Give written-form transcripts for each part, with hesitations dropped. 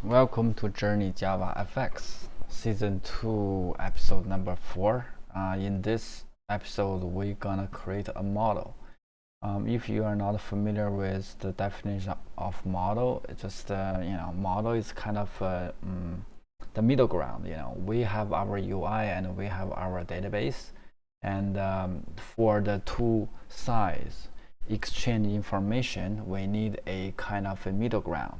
Welcome to Journey JavaFX Season 2 episode number 4. In this episode we're gonna create a model. If you are not familiar with the definition of model, it's just model is kind of the middle ground. We have our UI and we have our database, and for the two sides exchange information, we need a kind of a middle ground.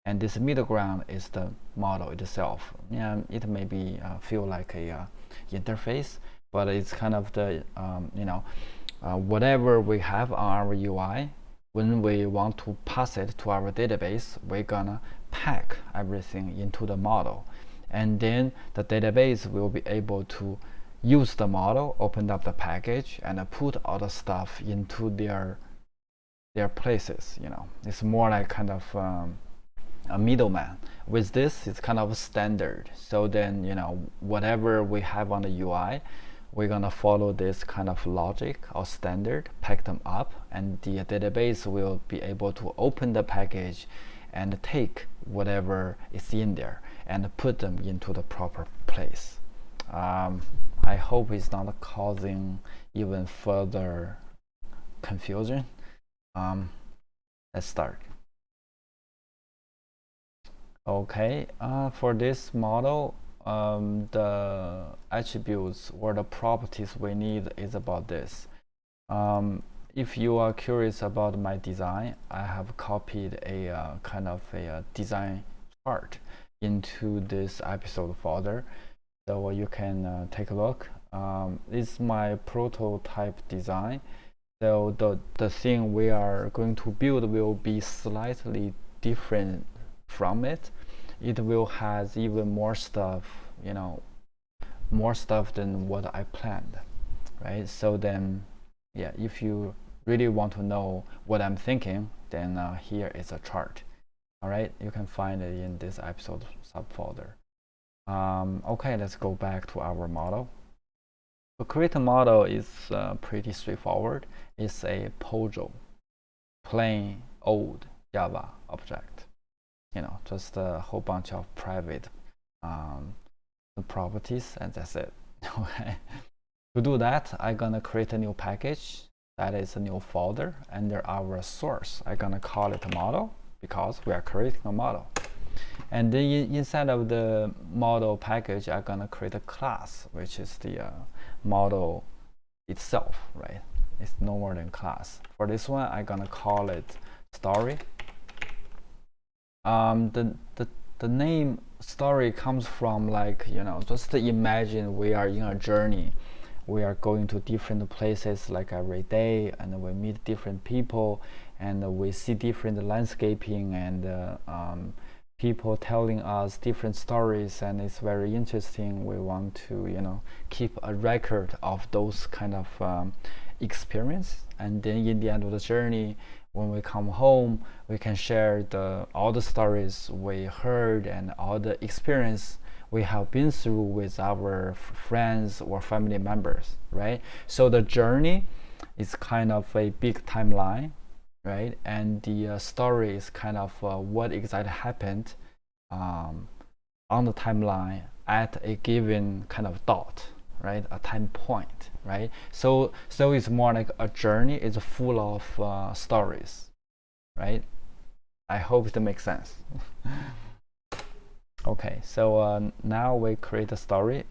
And this middle ground is the model itself. It may be feel like a interface, but it's kind of the whatever we have on our UI. When we want to pass it to our database, we're gonna pack everything into the model, and then the database will be able to use the model, open up the package, and put all the stuff into their places. It's more like kind of a middleman. With this, it's kind of standard. So then, whatever we have on the UI, we're gonna follow this kind of logic or standard, pack them up, and the database will be able to open the package and take whatever is in there and put them into the proper place. I hope it's not causing even further confusion. Let's start. Okay, for this model, the attributes or the properties we need is about this. If you are curious about my design, I have copied a kind of a design chart into this episode folder, so you can take a look. It's my prototype design, so the thing we are going to build will be slightly different from it. It will has even more stuff, more stuff than what I planned, right? So then, yeah, if you really want to know what I'm thinking, then here is a chart. All right, you can find it in this episode subfolder. Okay, let's go back to our model. To create a model is pretty straightforward. It's a POJO, plain old Java object. Just a whole bunch of private properties, and that's it. Okay. To do that, I'm gonna create a new package that is a new folder under our source. I'm gonna call it a model because we are creating a model. And then inside of the model package, I'm gonna create a class, which is the model itself, right? It's no more than class. For this one, I'm gonna call it story. The name story comes from, like, just imagine we are in a journey. We are going to different places like every day, and we meet different people, and we see different landscaping, and people telling us different stories, and it's very interesting. We want to keep a record of those kind of experience, and then in the end of the journey, when we come home, we can share all the stories we heard and all the experience we have been through with our friends or family members, right? So the journey is kind of a big timeline, right? And the story is kind of what exactly happened on the timeline at a given kind of dot, right? A time point, right? So it's more like a journey. It's full of stories, right? I hope it makes sense. Okay, so now we create a story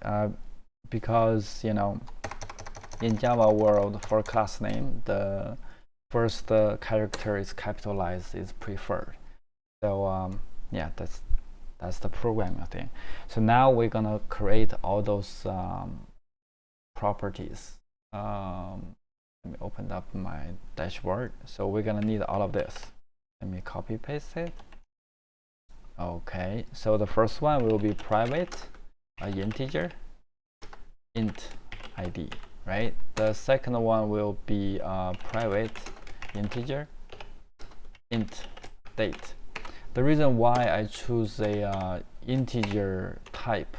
because in Java world, for class name, the first character is capitalized, is preferred. So yeah, that's the programming thing. So now we're gonna create all those properties. Let me open up my dashboard. So we're gonna need all of this. Let me copy paste it. Okay, so the first one will be private, integer, int id, right? The second one will be private, integer, int date. The reason why I choose a integer type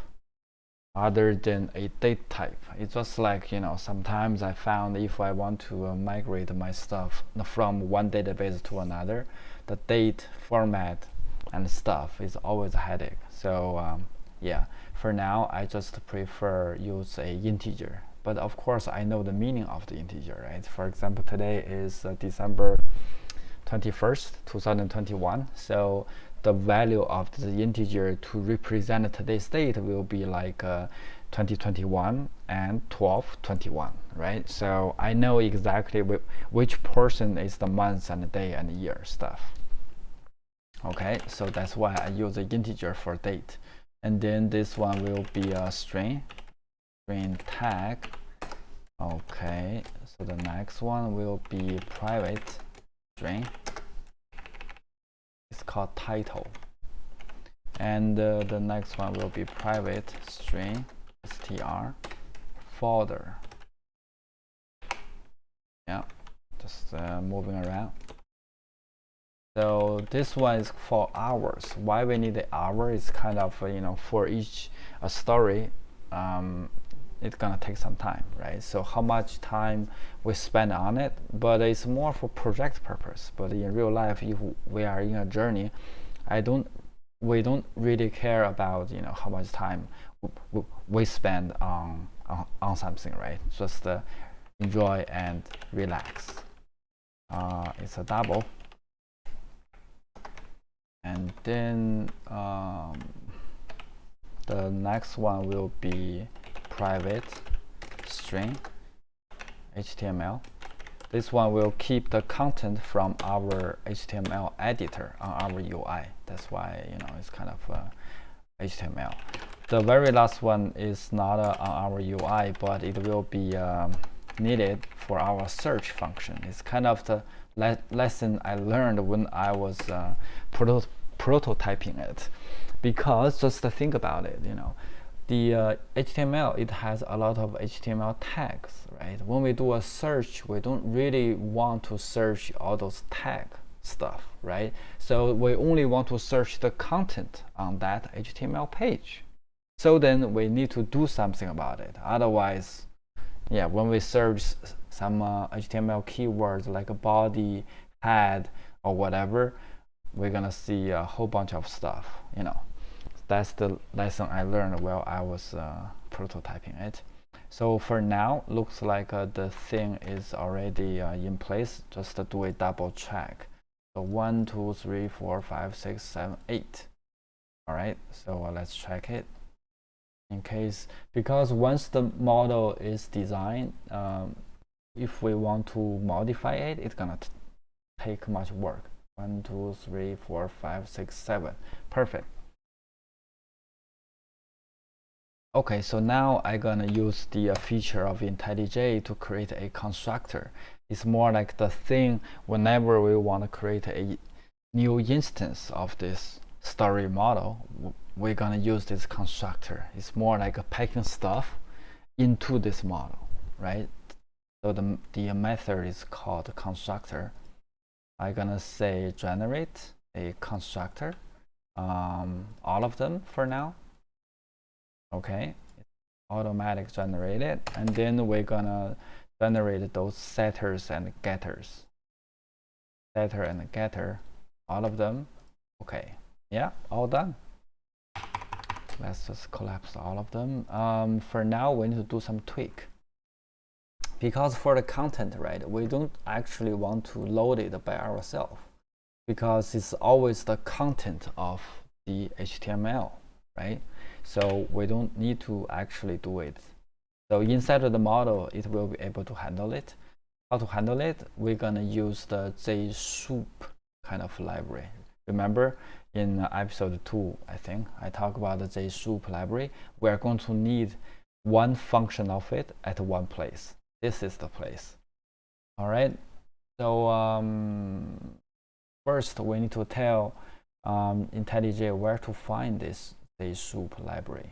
other than a date type, it's just like, sometimes I found if I want to migrate my stuff from one database to another, the date format and stuff is always a headache. So yeah, for now I just prefer use a integer. But of course I know the meaning of the integer, right? For example, today is December 21st, 2021. So the value of the integer to represent today's date will be like 2021 and 12/21, right? So I know exactly which portion is the month and the day and the year stuff. Okay, so that's why I use the integer for date. And then this one will be a string tag. Okay, so the next one will be private string. It's called title. And the next one will be private string str folder. Yeah, just moving around. So this one is for hours. Why we need the hour is kind of for each story, it's gonna take some time, right? So how much time we spend on it, but it's more for project purpose. But in real life, if we are in a journey, we don't really care about how much time we spend on something, right? Just enjoy and relax. It's a double. And then the next one will be private string HTML. This one will keep the content from our HTML editor on our UI. That's why it's kind of HTML. The very last one is not on our UI, but it will be needed for our search function. It's kind of the lesson I learned when I was prototyping it, because just think about it, the HTML, it has a lot of HTML tags, right? When we do a search, we don't really want to search all those tag stuff, right? So we only want to search the content on that HTML page. So then we need to do something about it. Otherwise, yeah, when we search some HTML keywords like a body, head, or whatever, we're gonna see a whole bunch of stuff. That's the lesson I learned while I was prototyping it. So for now, looks like the thing is already in place. Just to do a double check. So 1, 2, 3, 4, 5, 6, 7, 8. All right, so let's check it. In case, because once the model is designed, if we want to modify it, it's gonna take much work. 1, 2, 3, 4, 5, 6, 7. Perfect. Okay, so now I'm gonna use the feature of Intellij to create a constructor. It's more like the thing whenever we want to create a new instance of this story model, we're gonna use this constructor. It's more like a packing stuff into this model, right? So the method is called constructor. I'm gonna say generate a constructor, all of them for now. Okay, automatic generated, and then we're gonna generate those setters and getters. Setter and getter, all of them. Okay, yeah, all done. Let's just collapse all of them. For now, we need to do some tweak. Because for the content, right, we don't actually want to load it by ourselves, because it's always the content of the HTML, right? So we don't need to actually do it. So inside of the model, it will be able to handle it. How to handle it? We're gonna use the JSoup kind of library. Remember in episode 2, I think, I talked about the JSoup library. We're going to need one function of it at one place. This is the place. All right. So first we need to tell Intellij where to find this JSoup library.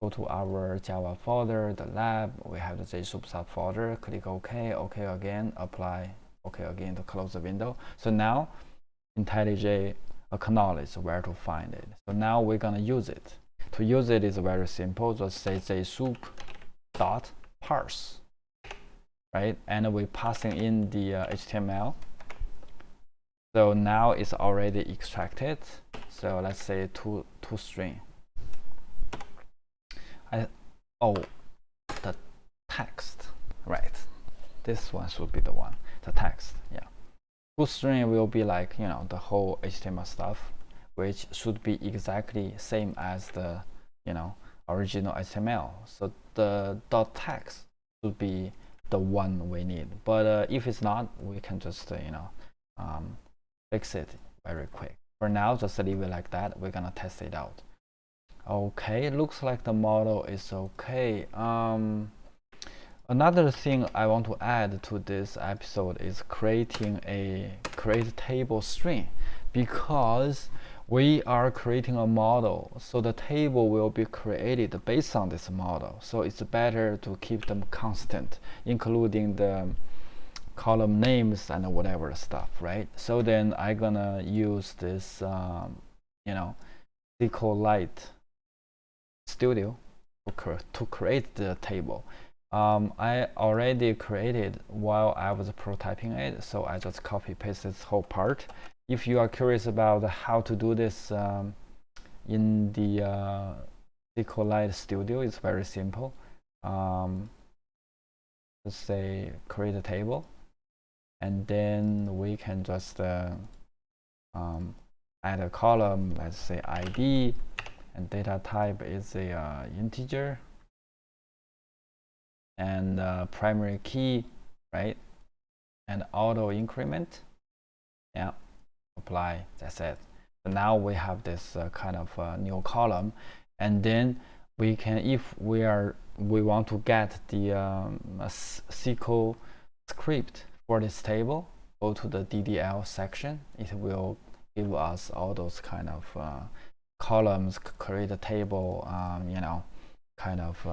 Go to our Java folder, the lab. We have the JSoup subfolder. Click OK, OK again, apply, OK again to close the window. So now Intellij acknowledge where to find it. So now we're gonna use it. To use it is very simple. Just say JSoup dot parse, right? And we're passing in the HTML So now it's already extracted. So let's say to string. The text, right? This one should be the one, the text. Yeah. ToString will be like, you know, the whole HTML stuff, which should be exactly same as the, you know, original HTML. So the .text should be the one we need. But if it's not, we can just, you know, fix it very quick. For now, just leave it like that. We're gonna test it out. Okay, looks like the model is okay. Another thing I want to add to this episode is creating a create table string, because we are creating a model, so the table will be created based on this model. So it's better to keep them constant, including the column names and whatever stuff, right? So then I'm gonna use this, you know, Intellij Studio to create the table. I already created while I was prototyping it, so I just copy paste this whole part. If you are curious about how to do this in the Intellij Studio, it's very simple. Let's say create a table, and then we can just add a column. Let's say ID, and data type is a integer, and primary key, right? And auto increment. Yeah, apply. That's it. So now we have this kind of new column, and then we can, if we want to get the SQL script for this table, go to the DDL section. It will give us all those kind of columns, create a table, you know, kind of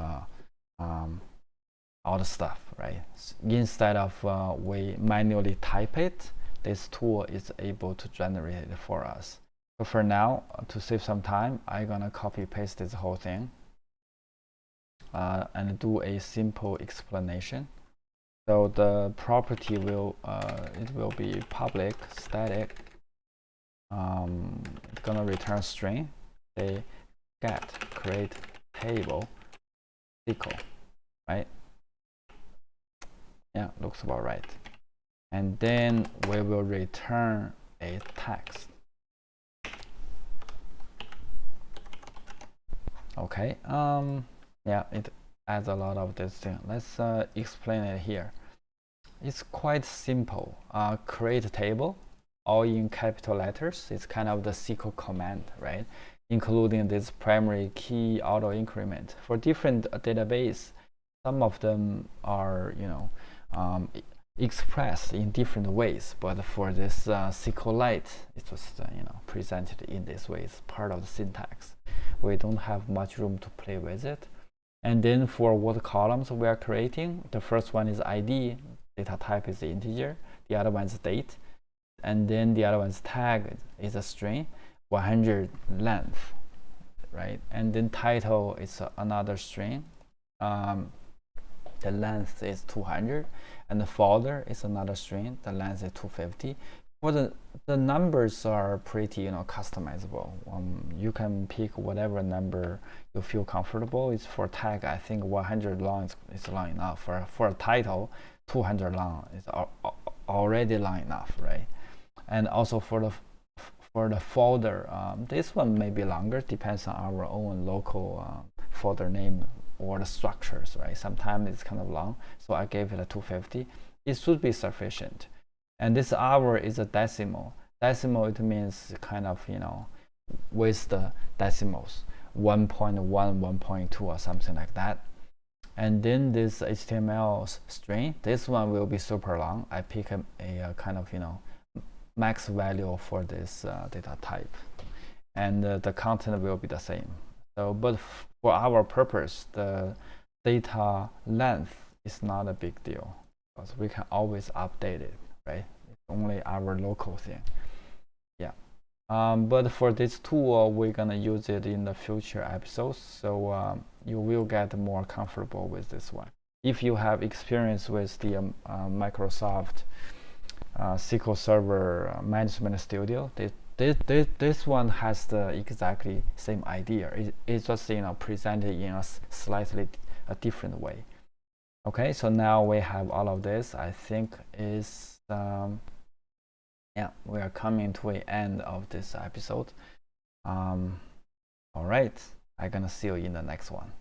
all the stuff, right? Instead of we manually type it, this tool is able to generate it for us. So for now, to save some time, I'm gonna copy paste this whole thing and do a simple explanation. So the property will it will be public static. It's gonna return string, say get create table SQL, right? Yeah, looks about right. And then we will return a text. Okay, yeah, it adds a lot of this thing. Let's explain it here. It's quite simple. Create a table, all in capital letters. It's kind of the SQL command, right? Including this primary key auto increment. For different database, some of them are, you know, expressed in different ways, but for this SQLite, it was you know, presented in this way. It's part of the syntax. We don't have much room to play with it. And then for what columns we are creating, the first one is ID, data type is the integer, the other one is date, and then the other one's tag is a string, 100 length, right? And then title is another string. The length is 200, and the folder is another string. The length is 250. For the numbers are pretty, you know, customizable. You can pick whatever number you feel comfortable. It's for tag, I think 100 long is long enough. For a title, 200 long is already long enough, right? And also for the folder, this one may be longer, depends on our own local folder name or the structures, right? Sometimes it's kind of long, so I gave it a 250. It should be sufficient. And this hour is a decimal. Decimal, it means kind of, you know, with the decimals, 1.1, 1.2 or something like that. And then this HTML string, this one will be super long. I pick a kind of, you know, max value for this data type, and the content will be the same. So, but for our purpose, the data length is not a big deal because we can always update it, right? It's only our local thing. Yeah. But for this tool, we're gonna use it in the future episodes, so you will get more comfortable with this one. If you have experience with the Microsoft SQL Server Management Studio. This one has the exactly same idea. It's just presented in a slightly different way. Okay, so now we have all of this. I think is yeah, we are coming to the end of this episode. All right, I'm gonna see you in the next one.